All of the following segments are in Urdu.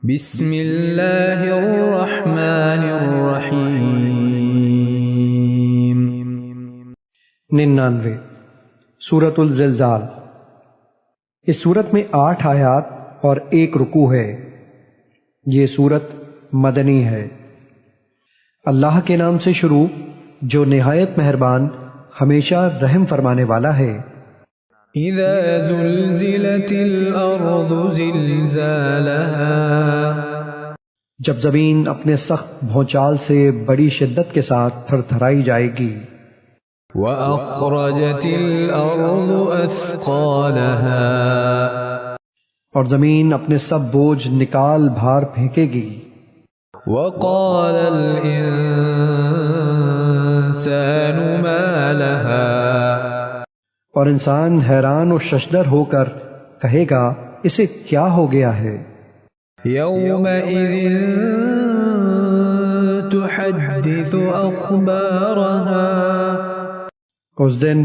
بسم اللہ الرحمن الرحیم 99 سورۃ الزلزال۔ اس سورت میں 8 آیات اور 1 رکوع ہے۔ یہ سورت مدنی ہے۔ اللہ کے نام سے شروع جو نہایت مہربان ہمیشہ رحم فرمانے والا ہے۔ اذا زلزلت الارض زلزالها، جب زمین اپنے سخت بھونچال سے بڑی شدت کے ساتھ تھر تھرائی جائے گی۔ واخرجت الارض اثقالها، اور زمین اپنے سب بوجھ نکال بھار پھینکے گی۔ وقال الانسان ما لها، اور انسان حیران و ششدر ہو کر کہے گا اسے کیا ہو گیا ہے۔ یومئذ تحدث اخبارها، اس دن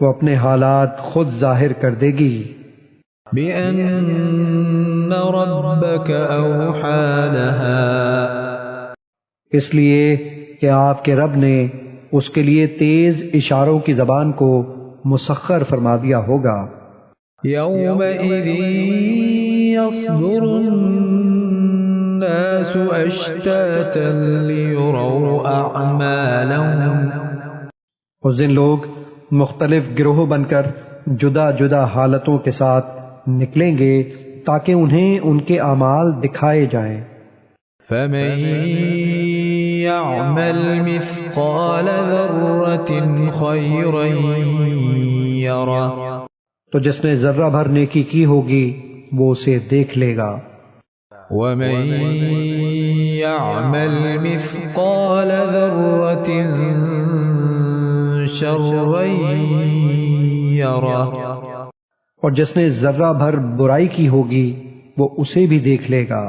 وہ اپنے حالات خود ظاہر کر دے گی۔ بأن ربك اوحى لها، اس لیے کہ آپ کے رب نے اس کے لیے تیز اشاروں کی زبان کو مسخر فرما دیا ہوگا۔ یومئذ یصدر الناس اشتاتا لیروا اعمالهم، اس دن لوگ مختلف گروہ بن کر جدا جدا حالتوں کے ساتھ نکلیں گے تاکہ انہیں ان کے اعمال دکھائے جائیں۔ فمن يعمل مثقال ذرة خيرا يره، تو جس نے ذرہ بھر نیکی کی ہوگی وہ اسے دیکھ لے گا۔ ومن يعمل مثقال ذرة شرا يره، اور جس نے ذرہ بھر برائی کی ہوگی وہ اسے بھی دیکھ لے گا۔